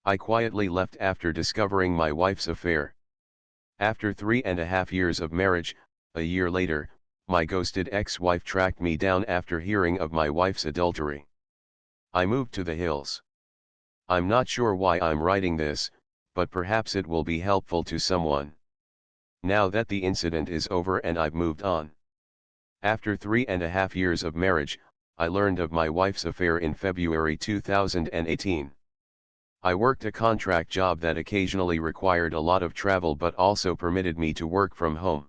I quietly left after discovering my wife's affair. After 3.5 years of marriage, a year later, my ghosted ex-wife tracked me down after hearing of my wife's adultery. I moved to the hills. I'm not sure why I'm writing this, but perhaps it will be helpful to someone. Now that the incident is over and I've moved on. After 3.5 years of marriage, I learned of my wife's affair in February 2018. I worked a contract job that occasionally required a lot of travel but also permitted me to work from home.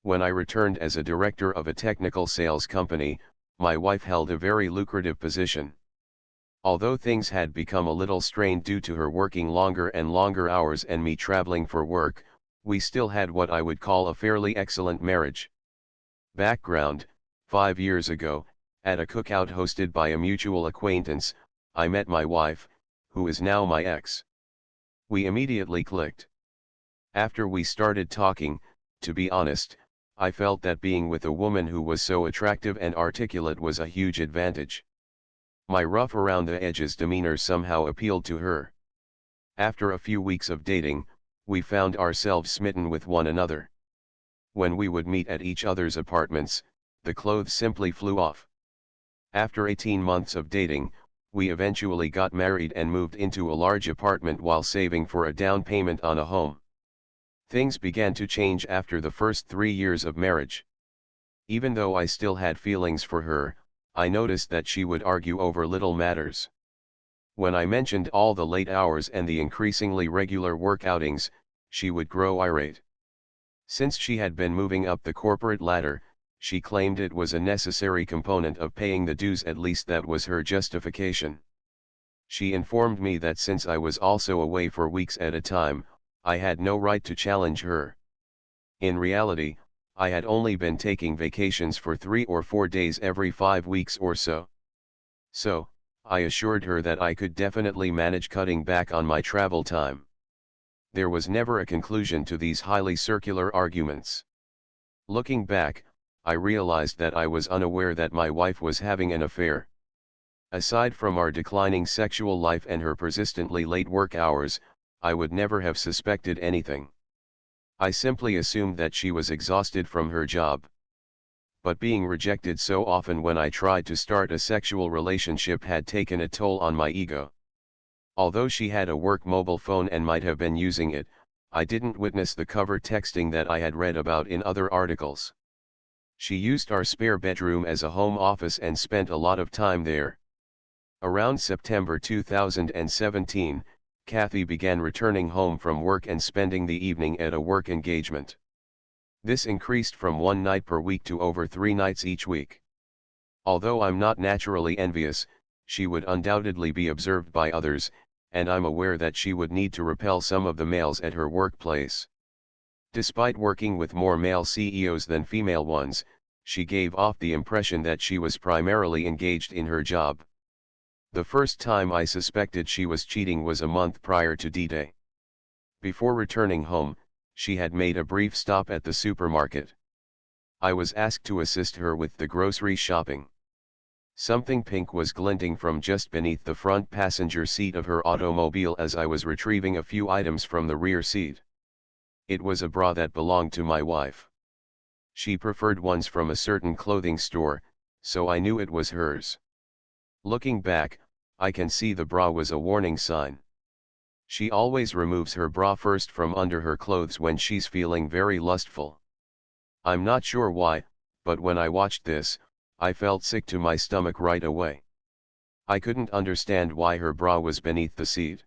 When I returned as a director of a technical sales company, my wife held a very lucrative position. Although things had become a little strained due to her working longer and longer hours and me traveling for work, we still had what I would call a fairly excellent marriage. Background: 5 years ago, at a cookout hosted by a mutual acquaintance, I met my wife, who is now my ex. We immediately clicked. After we started talking, to be honest, I felt that being with a woman who was so attractive and articulate was a huge advantage. My rough around the edges demeanor somehow appealed to her. After a few weeks of dating, we found ourselves smitten with one another. When we would meet at each other's apartments, the clothes simply flew off. After 18 months of dating, we eventually got married and moved into a large apartment while saving for a down payment on a home. Things began to change after the first 3 years of marriage. Even though I still had feelings for her, I noticed that she would argue over little matters. When I mentioned all the late hours and the increasingly regular work outings, she would grow irate. Since she had been moving up the corporate ladder, she claimed it was a necessary component of paying the dues, at least that was her justification. She informed me that since I was also away for weeks at a time, I had no right to challenge her. In reality, I had only been taking vacations for 3 or 4 days every 5 weeks or so. So, I assured her that I could definitely manage cutting back on my travel time. There was never a conclusion to these highly circular arguments. Looking back, I realized that I was unaware that my wife was having an affair. Aside from our declining sexual life and her persistently late work hours, I would never have suspected anything. I simply assumed that she was exhausted from her job. But being rejected so often when I tried to start a sexual relationship had taken a toll on my ego. Although she had a work mobile phone and might have been using it, I didn't witness the covert texting that I had read about in other articles. She used our spare bedroom as a home office and spent a lot of time there. Around September 2017, Kathy began returning home from work and spending the evening at a work engagement. This increased from 1 night per week to over 3 nights each week. Although I'm not naturally envious, she would undoubtedly be observed by others, and I'm aware that she would need to repel some of the males at her workplace. Despite working with more male CEOs than female ones, she gave off the impression that she was primarily engaged in her job. The first time I suspected she was cheating was a month prior to D-Day. Before returning home, she had made a brief stop at the supermarket. I was asked to assist her with the grocery shopping. Something pink was glinting from just beneath the front passenger seat of her automobile as I was retrieving a few items from the rear seat. It was a bra that belonged to my wife. She preferred ones from a certain clothing store, so I knew it was hers. Looking back, I can see the bra was a warning sign. She always removes her bra first from under her clothes when she's feeling very lustful. I'm not sure why, but when I watched this, I felt sick to my stomach right away. I couldn't understand why her bra was beneath the seat.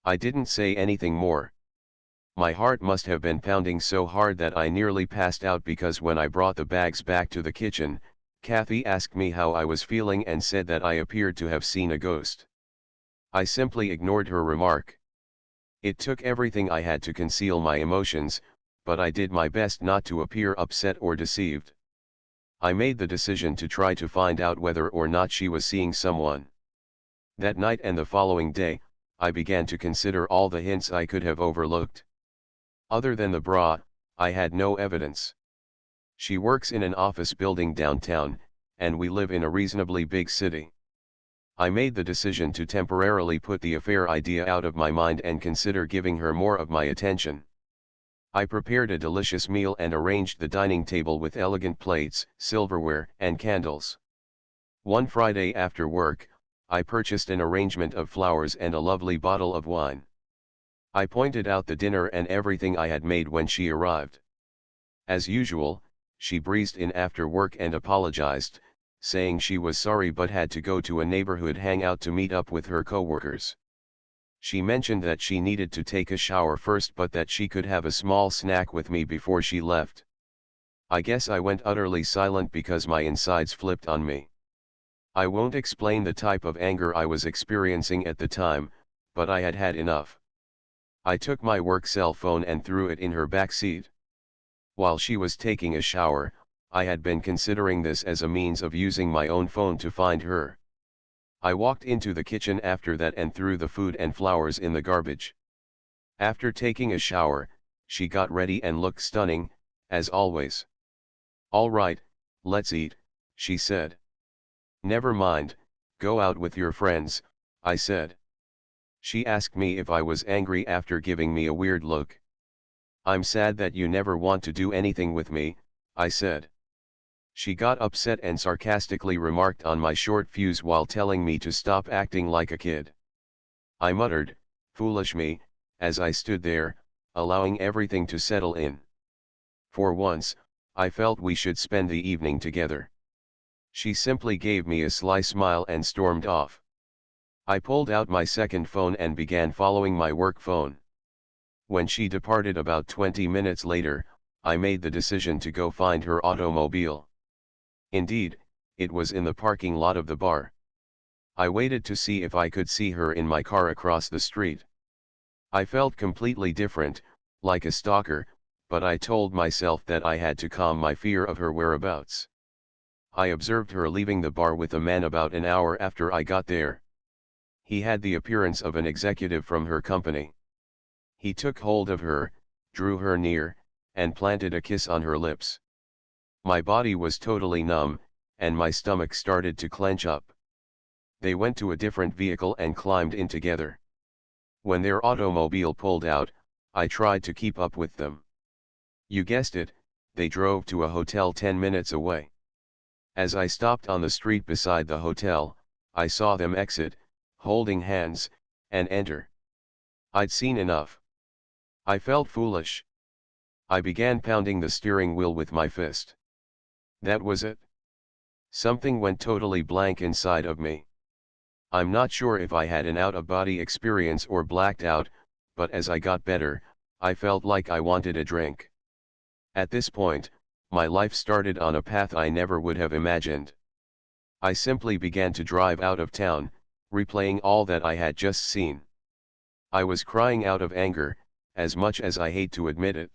I didn't say anything more. My heart must have been pounding so hard that I nearly passed out, because when I brought the bags back to the kitchen, Kathy asked me how I was feeling and said that I appeared to have seen a ghost. I simply ignored her remark. It took everything I had to conceal my emotions, but I did my best not to appear upset or deceived. I made the decision to try to find out whether or not she was seeing someone. That night and the following day, I began to consider all the hints I could have overlooked. Other than the bra, I had no evidence. She works in an office building downtown, and we live in a reasonably big city. I made the decision to temporarily put the affair idea out of my mind and consider giving her more of my attention. I prepared a delicious meal and arranged the dining table with elegant plates, silverware, and candles. One Friday after work, I purchased an arrangement of flowers and a lovely bottle of wine. I pointed out the dinner and everything I had made when she arrived. As usual, she breezed in after work and apologized, saying she was sorry but had to go to a neighborhood hangout to meet up with her coworkers. She mentioned that she needed to take a shower first but that she could have a small snack with me before she left. I guess I went utterly silent because my insides flipped on me. I won't explain the type of anger I was experiencing at the time, but I had had enough. I took my work cell phone and threw it in her back seat. While she was taking a shower, I had been considering this as a means of using my own phone to find her. I walked into the kitchen after that and threw the food and flowers in the garbage. After taking a shower, she got ready and looked stunning, as always. "All right, let's eat," she said. "Never mind, go out with your friends," I said. She asked me if I was angry after giving me a weird look. "I'm sad that you never want to do anything with me," I said. She got upset and sarcastically remarked on my short fuse while telling me to stop acting like a kid. I muttered, "Foolish me," as I stood there, allowing everything to settle in. For once, I felt we should spend the evening together. She simply gave me a sly smile and stormed off. I pulled out my second phone and began following my work phone. When she departed about 20 minutes later, I made the decision to go find her automobile. Indeed, it was in the parking lot of the bar. I waited to see if I could see her in my car across the street. I felt completely different, like a stalker, but I told myself that I had to calm my fear of her whereabouts. I observed her leaving the bar with a man about an hour after I got there. He had the appearance of an executive from her company. He took hold of her, drew her near, and planted a kiss on her lips. My body was totally numb, and my stomach started to clench up. They went to a different vehicle and climbed in together. When their automobile pulled out, I tried to keep up with them. You guessed it, they drove to a hotel 10 minutes away. As I stopped on the street beside the hotel, I saw them exit, holding hands, and enter. I'd seen enough. I felt foolish. I began pounding the steering wheel with my fist. That was it. Something went totally blank inside of me. I'm not sure if I had an out-of-body experience or blacked out, but as I got better, I felt like I wanted a drink. At this point, my life started on a path I never would have imagined. I simply began to drive out of town, replaying all that I had just seen. I was crying out of anger, as much as I hate to admit it.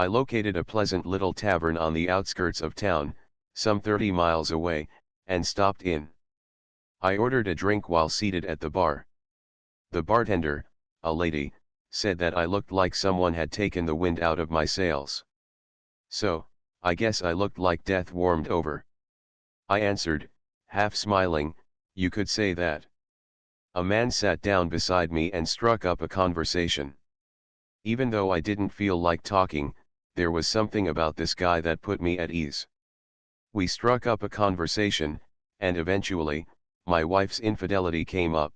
I located a pleasant little tavern on the outskirts of town, some 30 miles away, and stopped in. I ordered a drink while seated at the bar. The bartender, a lady, said that I looked like someone had taken the wind out of my sails. So, I guess I looked like death warmed over. I answered, half smiling, "You could say that." A man sat down beside me and struck up a conversation. Even though I didn't feel like talking, there was something about this guy that put me at ease. We struck up a conversation, and eventually, my wife's infidelity came up.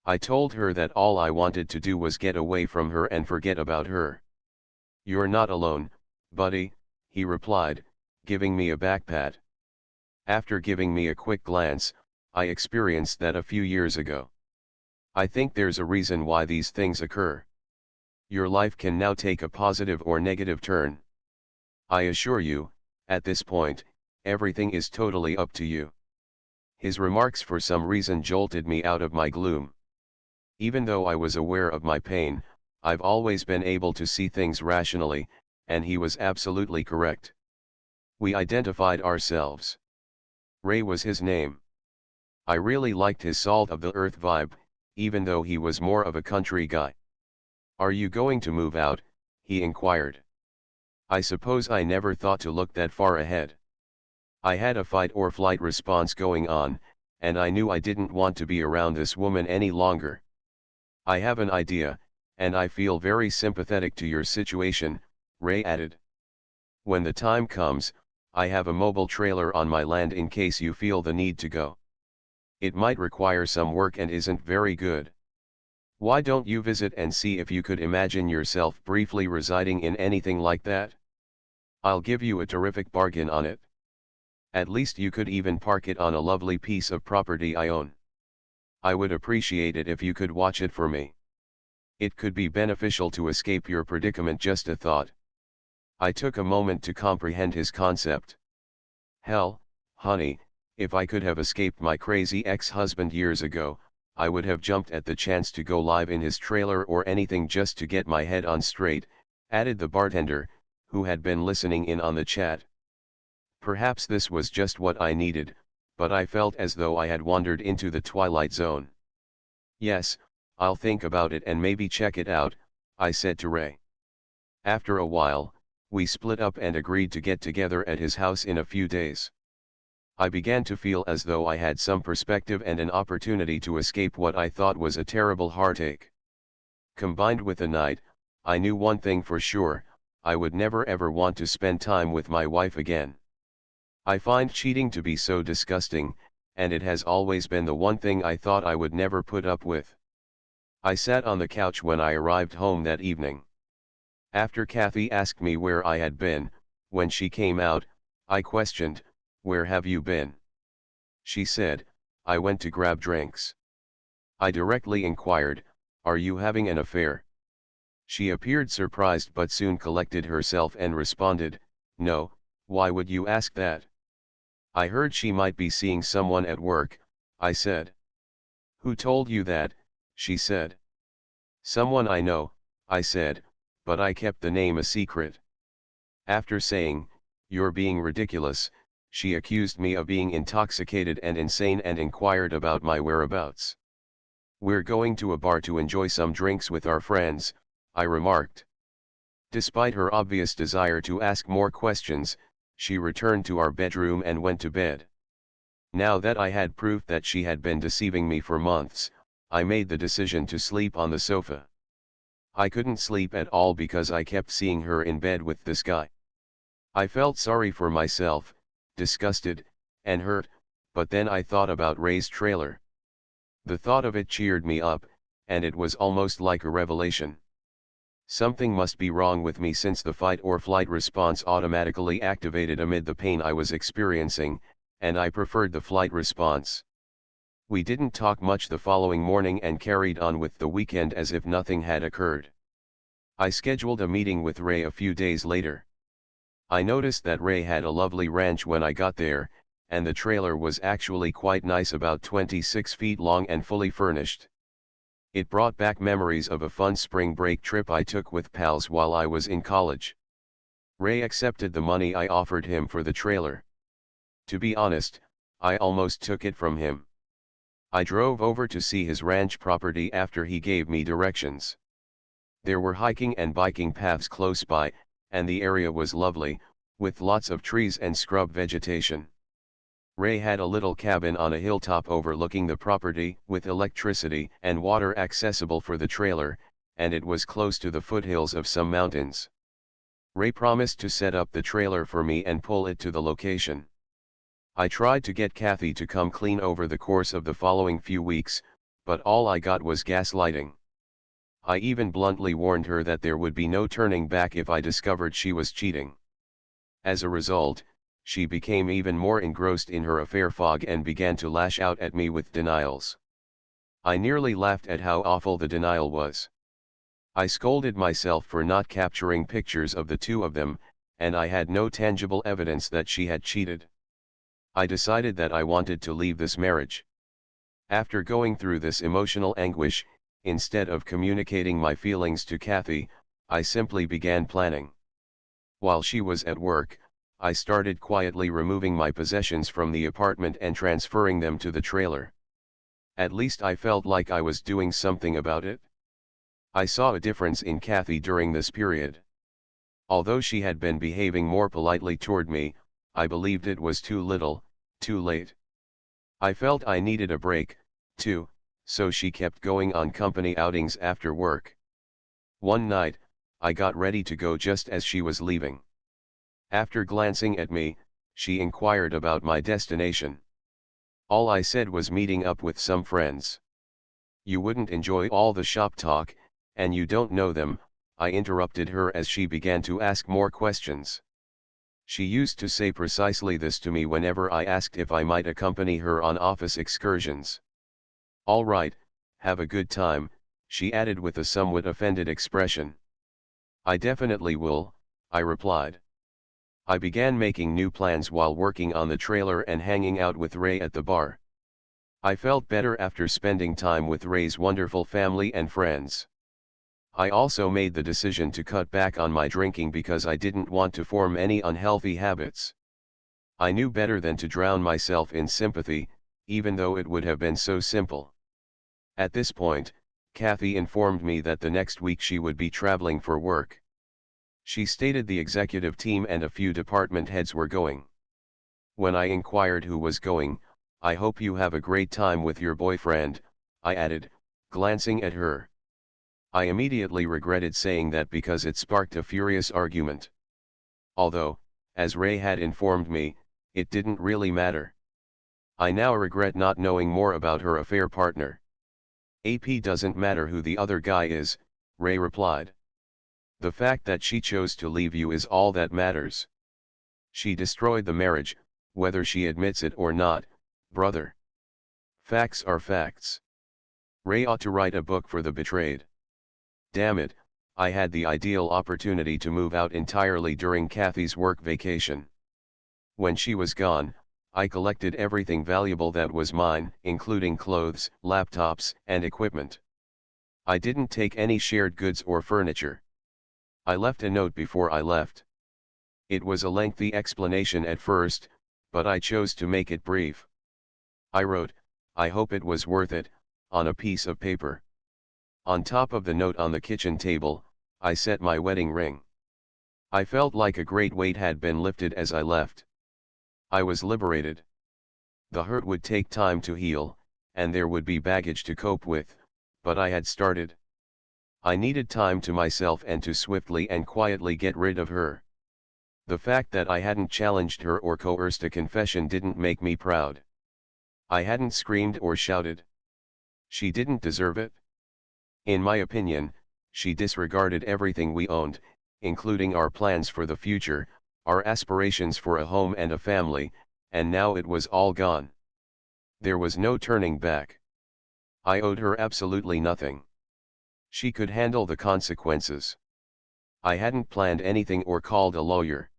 I told her that all I wanted to do was get away from her and forget about her. "You're not alone, buddy," he replied, giving me a back pat. After giving me a quick glance, I experienced that a few years ago. I think there's a reason why these things occur. Your life can now take a positive or negative turn. I assure you, at this point, everything is totally up to you. His remarks for some reason jolted me out of my gloom. Even though I was aware of my pain, I've always been able to see things rationally, and he was absolutely correct. We identified ourselves. Ray was his name. I really liked his salt of the earth vibe, even though he was more of a country guy. "Are you going to move out?" he inquired. I suppose I never thought to look that far ahead. I had a fight or flight response going on, and I knew I didn't want to be around this woman any longer. I have an idea, and I feel very sympathetic to your situation, Ray added. When the time comes, I have a mobile trailer on my land in case you feel the need to go. It might require some work and isn't very good. Why don't you visit and see if you could imagine yourself briefly residing in anything like that? I'll give you a terrific bargain on it. At least you could even park it on a lovely piece of property I own. I would appreciate it if you could watch it for me. It could be beneficial to escape your predicament, just a thought. I took a moment to comprehend his concept. Hell, honey, if I could have escaped my crazy ex-husband years ago, I would have jumped at the chance to go live in his trailer or anything just to get my head on straight, added the bartender, who had been listening in on the chat. Perhaps this was just what I needed, but I felt as though I had wandered into the twilight zone. Yes, I'll think about it and maybe check it out, I said to Ray. After a while, we split up and agreed to get together at his house in a few days. I began to feel as though I had some perspective and an opportunity to escape what I thought was a terrible heartache. Combined with the night, I knew one thing for sure: I would never ever want to spend time with my wife again. I find cheating to be so disgusting, and it has always been the one thing I thought I would never put up with. I sat on the couch when I arrived home that evening. After Kathy asked me where I had been, when she came out, I questioned, "Where have you been?" She said, "I went to grab drinks." I directly inquired, "Are you having an affair?" She appeared surprised but soon collected herself and responded, "No, why would you ask that?" "I heard she might be seeing someone at work," I said. "Who told you that?" she said. "Someone I know," I said, but I kept the name a secret. After saying, "You're being ridiculous," she accused me of being intoxicated and insane and inquired about my whereabouts. "We're going to a bar to enjoy some drinks with our friends," I remarked. Despite her obvious desire to ask more questions, she returned to our bedroom and went to bed. Now that I had proof that she had been deceiving me for months, I made the decision to sleep on the sofa. I couldn't sleep at all because I kept seeing her in bed with this guy. I felt sorry for myself, disgusted, and hurt, but then I thought about Ray's trailer. The thought of it cheered me up, and it was almost like a revelation. Something must be wrong with me since the fight or flight response automatically activated amid the pain I was experiencing, and I preferred the flight response. We didn't talk much the following morning and carried on with the weekend as if nothing had occurred. I scheduled a meeting with Ray a few days later. I noticed that Ray had a lovely ranch when I got there, and the trailer was actually quite nice, about 26 feet long and fully furnished. It brought back memories of a fun spring break trip I took with pals while I was in college. Ray accepted the money I offered him for the trailer. To be honest, I almost took it from him. I drove over to see his ranch property after he gave me directions. There were hiking and biking paths close by, and the area was lovely, with lots of trees and scrub vegetation. Ray had a little cabin on a hilltop overlooking the property, with electricity and water accessible for the trailer, and it was close to the foothills of some mountains. Ray promised to set up the trailer for me and pull it to the location. I tried to get Kathy to come clean over the course of the following few weeks, but all I got was gaslighting. I even bluntly warned her that there would be no turning back if I discovered she was cheating. As a result, she became even more engrossed in her affair fog and began to lash out at me with denials. I nearly laughed at how awful the denial was. I scolded myself for not capturing pictures of the two of them, and I had no tangible evidence that she had cheated. I decided that I wanted to leave this marriage. After going through this emotional anguish, instead of communicating my feelings to Kathy, I simply began planning. While she was at work, I started quietly removing my possessions from the apartment and transferring them to the trailer. At least I felt like I was doing something about it. I saw a difference in Kathy during this period. Although she had been behaving more politely toward me, I believed it was too little, too late. I felt I needed a break, too, so she kept going on company outings after work. One night, I got ready to go just as she was leaving. After glancing at me, she inquired about my destination. All I said was meeting up with some friends. You wouldn't enjoy all the shop talk, and you don't know them, I interrupted her as she began to ask more questions. She used to say precisely this to me whenever I asked if I might accompany her on office excursions. All right, have a good time, she added with a somewhat offended expression. I definitely will, I replied. I began making new plans while working on the trailer and hanging out with Ray at the bar. I felt better after spending time with Ray's wonderful family and friends. I also made the decision to cut back on my drinking because I didn't want to form any unhealthy habits. I knew better than to drown myself in sympathy, even though it would have been so simple. At this point, Kathy informed me that the next week she would be traveling for work. She stated the executive team and a few department heads were going. When I inquired who was going, I hope you have a great time with your boyfriend, I added, glancing at her. I immediately regretted saying that because it sparked a furious argument. Although, as Ray had informed me, it didn't really matter. I now regret not knowing more about her affair partner. AP doesn't matter who the other guy is, Ray replied. The fact that she chose to leave you is all that matters. She destroyed the marriage, whether she admits it or not, brother. Facts are facts. Ray ought to write a book for the betrayed. Damn it, I had the ideal opportunity to move out entirely during Kathy's work vacation. When she was gone, I collected everything valuable that was mine, including clothes, laptops, and equipment. I didn't take any shared goods or furniture. I left a note before I left. It was a lengthy explanation at first, but I chose to make it brief. I wrote, "I hope it was worth it," on a piece of paper. On top of the note on the kitchen table, I set my wedding ring. I felt like a great weight had been lifted as I left. I was liberated. The hurt would take time to heal, and there would be baggage to cope with, but I had started. I needed time to myself and to swiftly and quietly get rid of her. The fact that I hadn't challenged her or coerced a confession didn't make me proud. I hadn't screamed or shouted. She didn't deserve it. In my opinion, she disregarded everything we owned, including our plans for the future, our aspirations for a home and a family, and now it was all gone. There was no turning back. I owed her absolutely nothing. She could handle the consequences. I hadn't planned anything or called a lawyer.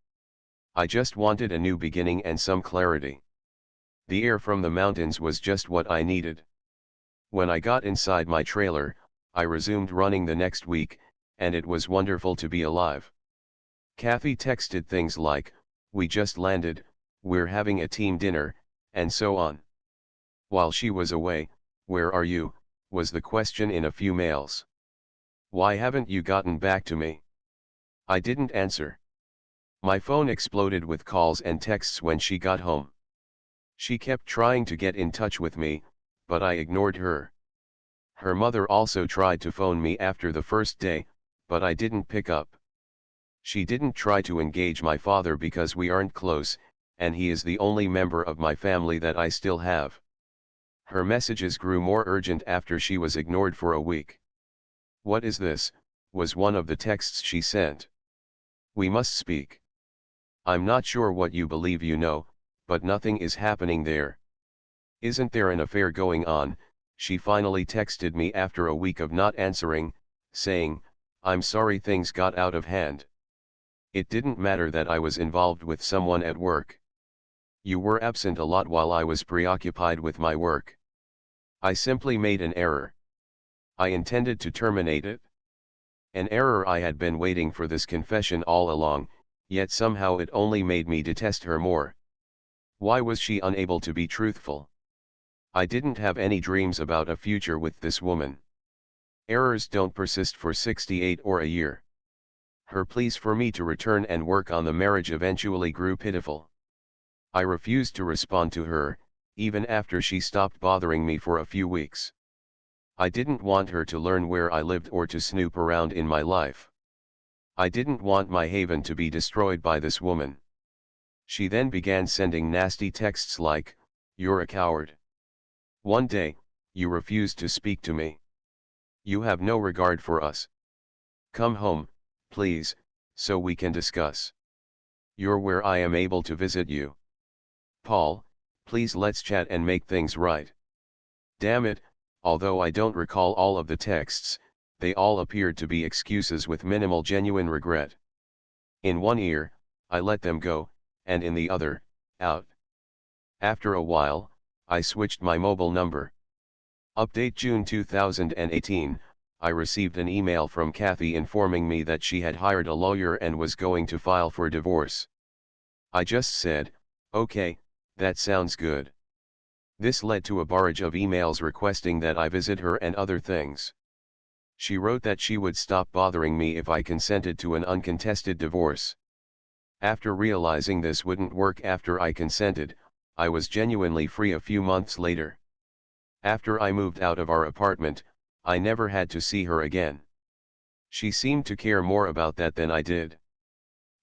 I just wanted a new beginning and some clarity. The air from the mountains was just what I needed. When I got inside my trailer, I resumed running the next week, and it was wonderful to be alive. Kathy texted things like, "We just landed, we're having a team dinner," and so on. While she was away, "Where are you?" was the question in a few mails. "Why haven't you gotten back to me?" I didn't answer. My phone exploded with calls and texts when she got home. She kept trying to get in touch with me, but I ignored her. Her mother also tried to phone me after the first day, but I didn't pick up. She didn't try to engage my father because we aren't close, and he is the only member of my family that I still have. Her messages grew more urgent after she was ignored for a week. "What is this?" was one of the texts she sent. "We must speak. I'm not sure what you believe you know, but nothing is happening there. Isn't there an affair going on?" She finally texted me after a week of not answering, saying, "I'm sorry things got out of hand. It didn't matter that I was involved with someone at work. You were absent a lot while I was preoccupied with my work. I simply made an error. I intended to terminate it. An error. I had been waiting for this confession all along, yet somehow it only made me detest her more. Why was she unable to be truthful? I didn't have any dreams about a future with this woman. Errors don't persist for 68 or a year. Her pleas for me to return and work on the marriage eventually grew pitiful. I refused to respond to her, even after she stopped bothering me for a few weeks. I didn't want her to learn where I lived or to snoop around in my life. I didn't want my haven to be destroyed by this woman. She then began sending nasty texts like, "You're a coward. One day, you refused to speak to me. You have no regard for us. Come home, please, so we can discuss. You're where I am able to visit you. Paul, please let's chat and make things right." Damn it, although I don't recall all of the texts, they all appeared to be excuses with minimal genuine regret. In one ear, I let them go, and in the other, out. After a while, I switched my mobile number. Update June 2018, I received an email from Kathy informing me that she had hired a lawyer and was going to file for divorce. I just said, "Okay, that sounds good." This led to a barrage of emails requesting that I visit her and other things. She wrote that she would stop bothering me if I consented to an uncontested divorce. After realizing this wouldn't work after I consented, I was genuinely free a few months later. After I moved out of our apartment, I never had to see her again. She seemed to care more about that than I did.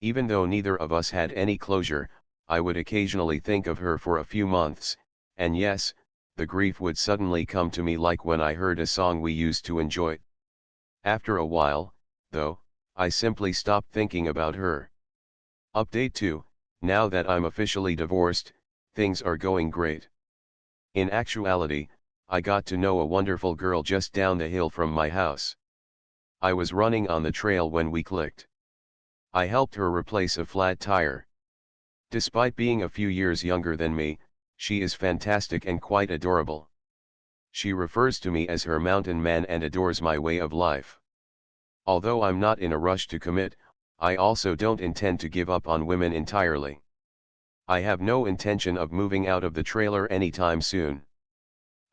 Even though neither of us had any closure, I would occasionally think of her for a few months, and yes, the grief would suddenly come to me like when I heard a song we used to enjoy. After a while, though, I simply stopped thinking about her. Update 2, now that I'm officially divorced, things are going great. In actuality, I got to know a wonderful girl just down the hill from my house. I was running on the trail when we clicked. I helped her replace a flat tire. Despite being a few years younger than me, she is fantastic and quite adorable. She refers to me as her mountain man and adores my way of life. Although I'm not in a rush to commit, I also don't intend to give up on women entirely. I have no intention of moving out of the trailer anytime soon.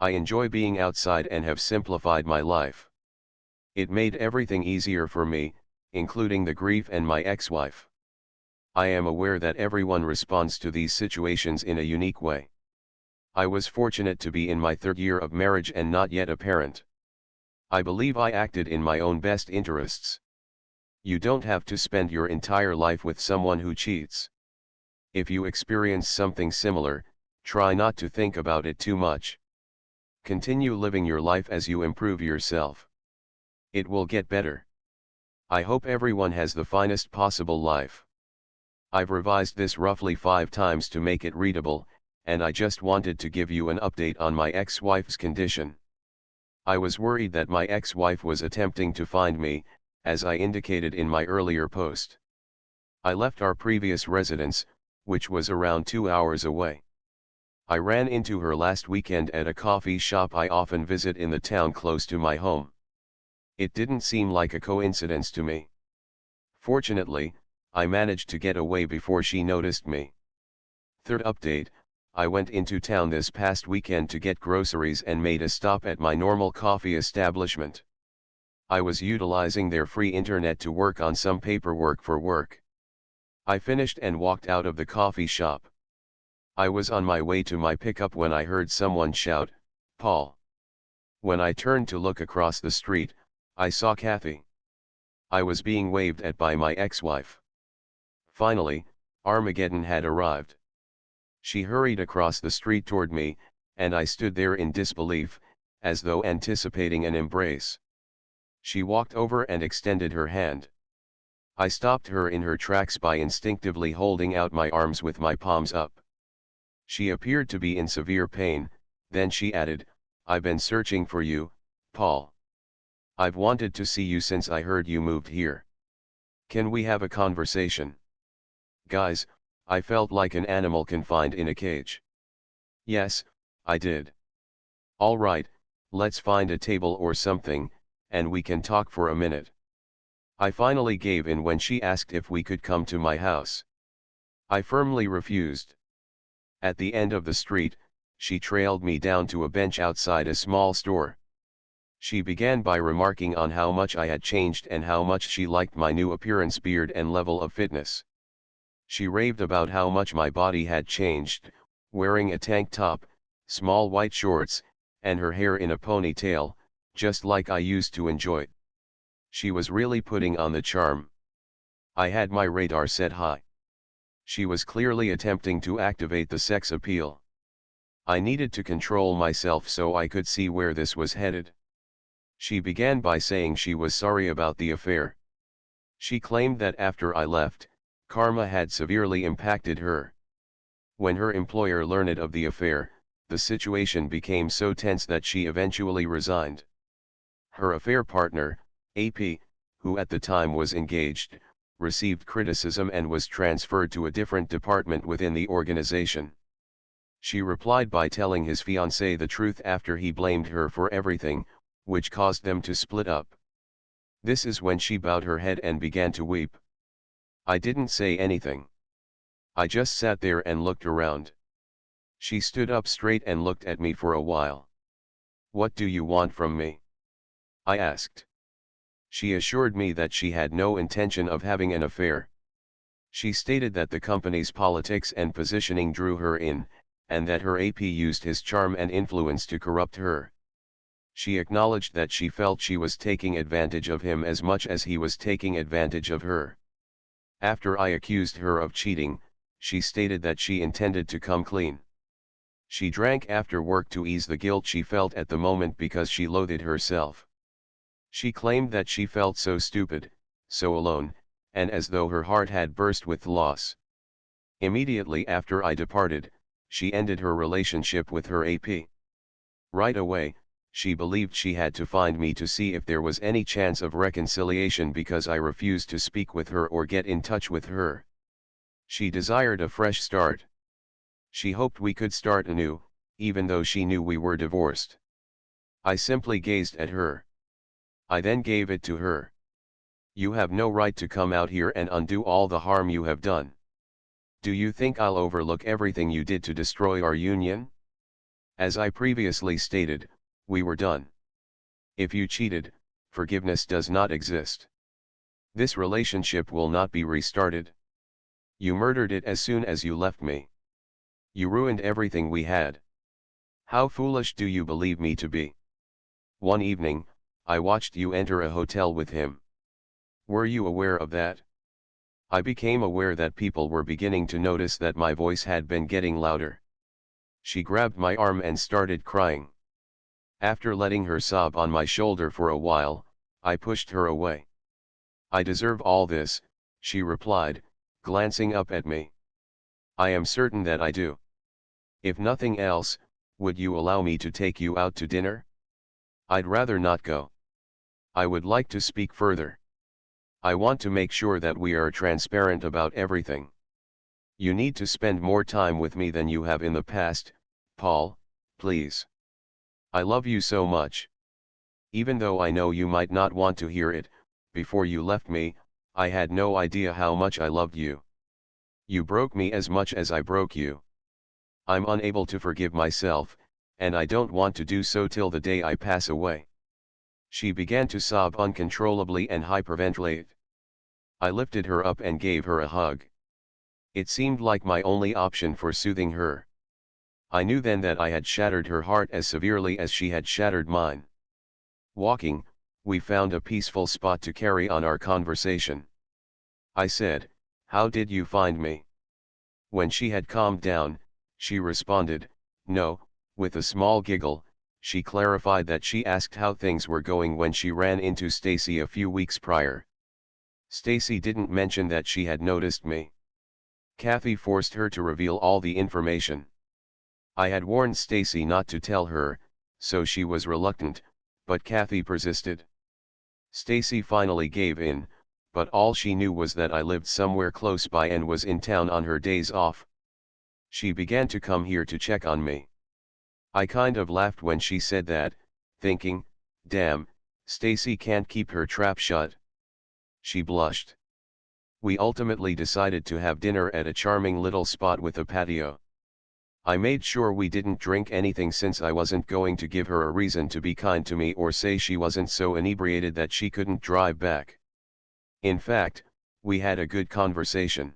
I enjoy being outside and have simplified my life. It made everything easier for me, including the grief and my ex-wife. I am aware that everyone responds to these situations in a unique way. I was fortunate to be in my third year of marriage and not yet a parent. I believe I acted in my own best interests. You don't have to spend your entire life with someone who cheats. If you experience something similar, try not to think about it too much. Continue living your life as you improve yourself. It will get better. I hope everyone has the finest possible life. I've revised this roughly 5 times to make it readable, and I just wanted to give you an update on my ex-wife's condition. I was worried that my ex-wife was attempting to find me, as I indicated in my earlier post. I left our previous residence, which was around 2 hours away. I ran into her last weekend at a coffee shop I often visit in the town close to my home. It didn't seem like a coincidence to me. Fortunately, I managed to get away before she noticed me. Third update, I went into town this past weekend to get groceries and made a stop at my normal coffee establishment. I was utilizing their free internet to work on some paperwork for work. I finished and walked out of the coffee shop. I was on my way to my pickup when I heard someone shout, "Paul." When I turned to look across the street, I saw Kathy. I was being waved at by my ex-wife. Finally, Armageddon had arrived. She hurried across the street toward me, and I stood there in disbelief, as though anticipating an embrace. She walked over and extended her hand. I stopped her in her tracks by instinctively holding out my arms with my palms up. She appeared to be in severe pain, then she added, "I've been searching for you, Paul. I've wanted to see you since I heard you moved here. Can we have a conversation?" Guys, I felt like an animal confined in a cage. Yes, I did. All right, let's find a table or something, and we can talk for a minute. I finally gave in when she asked if we could come to my house. I firmly refused. At the end of the street, she trailed me down to a bench outside a small store. She began by remarking on how much I had changed and how much she liked my new appearance, beard and level of fitness. She raved about how much my body had changed, wearing a tank top, small white shorts, and her hair in a ponytail, just like I used to enjoy. She was really putting on the charm. I had my radar set high. She was clearly attempting to activate the sex appeal. I needed to control myself so I could see where this was headed. She began by saying she was sorry about the affair. She claimed that after I left, karma had severely impacted her. When her employer learned of the affair, the situation became so tense that she eventually resigned. Her affair partner, AP, who at the time was engaged, received criticism and was transferred to a different department within the organization. She replied by telling his fiancée the truth after he blamed her for everything, which caused them to split up. This is when she bowed her head and began to weep. I didn't say anything. I just sat there and looked around. She stood up straight and looked at me for a while. "What do you want from me?" I asked. She assured me that she had no intention of having an affair. She stated that the company's politics and positioning drew her in, and that her AP used his charm and influence to corrupt her. She acknowledged that she felt she was taking advantage of him as much as he was taking advantage of her. After I accused her of cheating, she stated that she intended to come clean. She drank after work to ease the guilt she felt at the moment because she loathed herself. She claimed that she felt so stupid, so alone, and as though her heart had burst with loss. Immediately after I departed, she ended her relationship with her AP. Right away, she believed she had to find me to see if there was any chance of reconciliation because I refused to speak with her or get in touch with her. She desired a fresh start. She hoped we could start anew, even though she knew we were divorced. I simply gazed at her. I then gave it to her. "You have no right to come out here and undo all the harm you have done. Do you think I'll overlook everything you did to destroy our union? As I previously stated, we were done. If you cheated, forgiveness does not exist. This relationship will not be restarted. You murdered it as soon as you left me. You ruined everything we had. How foolish do you believe me to be? One evening, I watched you enter a hotel with him. Were you aware of that?" I became aware that people were beginning to notice that my voice had been getting louder. She grabbed my arm and started crying. After letting her sob on my shoulder for a while, I pushed her away. "I deserve all this," she replied, glancing up at me. "I am certain that I do. If nothing else, would you allow me to take you out to dinner?" "I'd rather not go. I would like to speak further. I want to make sure that we are transparent about everything. You need to spend more time with me than you have in the past, Paul, please. I love you so much. Even though I know you might not want to hear it, before you left me, I had no idea how much I loved you. You broke me as much as I broke you. I'm unable to forgive myself, and I don't want to do so till the day I pass away." She began to sob uncontrollably and hyperventilate. I lifted her up and gave her a hug. It seemed like my only option for soothing her. I knew then that I had shattered her heart as severely as she had shattered mine. Walking, we found a peaceful spot to carry on our conversation. I said, "How did you find me?" When she had calmed down, she responded, "No," with a small giggle. She clarified that she asked how things were going when she ran into Stacy a few weeks prior. Stacy didn't mention that she had noticed me. Kathy forced her to reveal all the information. I had warned Stacy not to tell her, so she was reluctant, but Kathy persisted. Stacy finally gave in, but all she knew was that I lived somewhere close by and was in town on her days off. She began to come here to check on me. I kind of laughed when she said that, thinking, damn, Stacy can't keep her trap shut. She blushed. We ultimately decided to have dinner at a charming little spot with a patio. I made sure we didn't drink anything since I wasn't going to give her a reason to be kind to me or say she wasn't so inebriated that she couldn't drive back. In fact, we had a good conversation.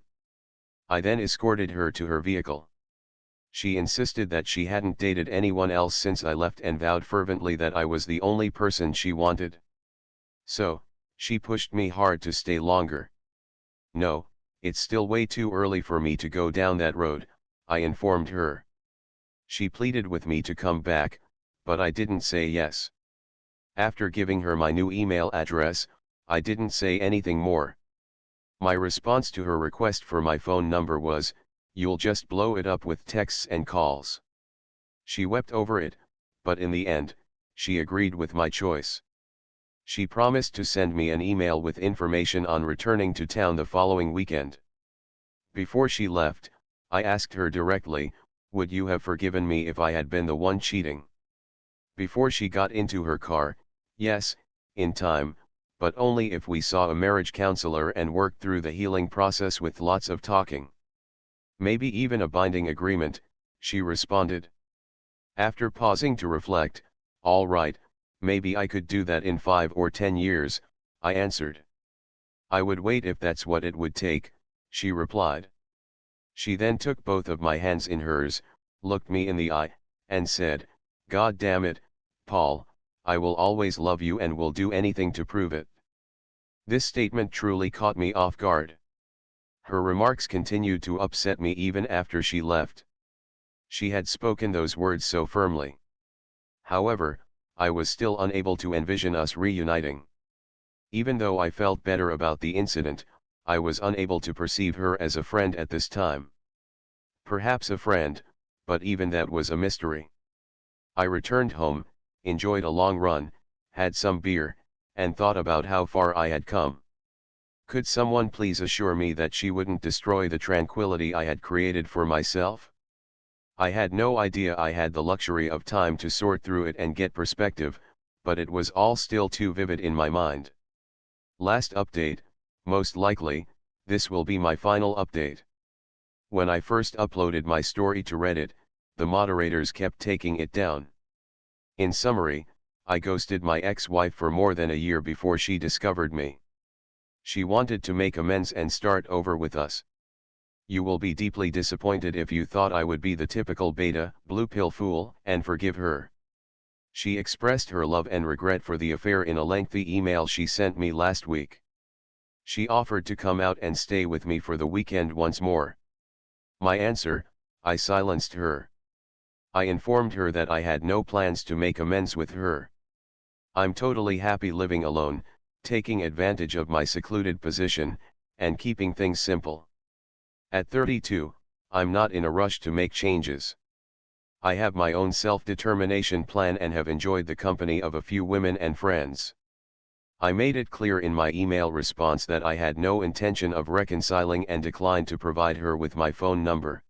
I then escorted her to her vehicle. She insisted that she hadn't dated anyone else since I left and vowed fervently that I was the only person she wanted. So, she pushed me hard to stay longer. "No, it's still way too early for me to go down that road," I informed her. She pleaded with me to come back, but I didn't say yes. After giving her my new email address, I didn't say anything more. My response to her request for my phone number was, "You'll just blow it up with texts and calls." She wept over it, but in the end, she agreed with my choice. She promised to send me an email with information on returning to town the following weekend. Before she left, I asked her directly, "Would you have forgiven me if I had been the one cheating?" Before she got into her car, "Yes, in time, but only if we saw a marriage counselor and worked through the healing process with lots of talking. Maybe even a binding agreement," she responded. After pausing to reflect, "All right, maybe I could do that in 5 or 10 years, I answered. "I would wait if that's what it would take," she replied. She then took both of my hands in hers, looked me in the eye, and said, "God damn it, Paul, I will always love you and will do anything to prove it." This statement truly caught me off guard. Her remarks continued to upset me even after she left. She had spoken those words so firmly. However, I was still unable to envision us reuniting. Even though I felt better about the incident, I was unable to perceive her as a friend at this time. Perhaps a friend, but even that was a mystery. I returned home, enjoyed a long run, had some beer, and thought about how far I had come. Could someone please assure me that she wouldn't destroy the tranquility I had created for myself? I had no idea I had the luxury of time to sort through it and get perspective, but it was all still too vivid in my mind. Last update, most likely, this will be my final update. When I first uploaded my story to Reddit, the moderators kept taking it down. In summary, I ghosted my ex-wife for more than a year before she discovered me. She wanted to make amends and start over with us. You will be deeply disappointed if you thought I would be the typical beta, blue pill fool, and forgive her. She expressed her love and regret for the affair in a lengthy email she sent me last week. She offered to come out and stay with me for the weekend once more. My answer, I silenced her. I informed her that I had no plans to make amends with her. I'm totally happy living alone, taking advantage of my secluded position, and keeping things simple. At 32, I'm not in a rush to make changes. I have my own self-determination plan and have enjoyed the company of a few women and friends. I made it clear in my email response that I had no intention of reconciling and declined to provide her with my phone number.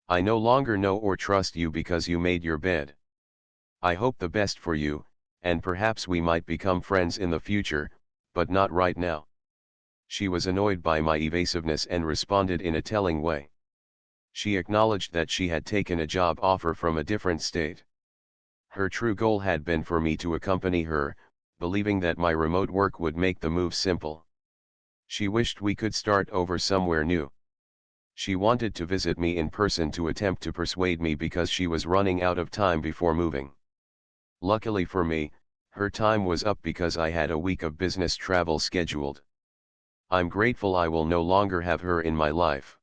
I no longer know or trust you because you made your bed. I hope the best for you, and perhaps we might become friends in the future, but not right now. She was annoyed by my evasiveness and responded in a telling way. She acknowledged that she had taken a job offer from a different state. Her true goal had been for me to accompany her, believing that my remote work would make the move simple. She wished we could start over somewhere new. She wanted to visit me in person to attempt to persuade me because she was running out of time before moving. Luckily for me, her time was up because I had a week of business travel scheduled. I'm grateful I will no longer have her in my life.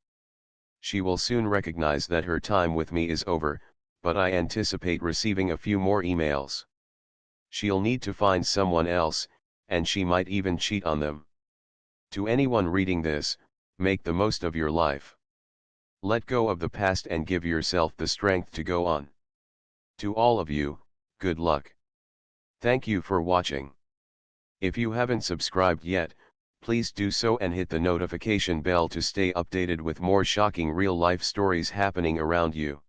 She will soon recognize that her time with me is over, but I anticipate receiving a few more emails. She'll need to find someone else, and she might even cheat on them. To anyone reading this, make the most of your life. Let go of the past and give yourself the strength to go on. To all of you, good luck. Thank you for watching. If you haven't subscribed yet, please do so and hit the notification bell to stay updated with more shocking real-life stories happening around you.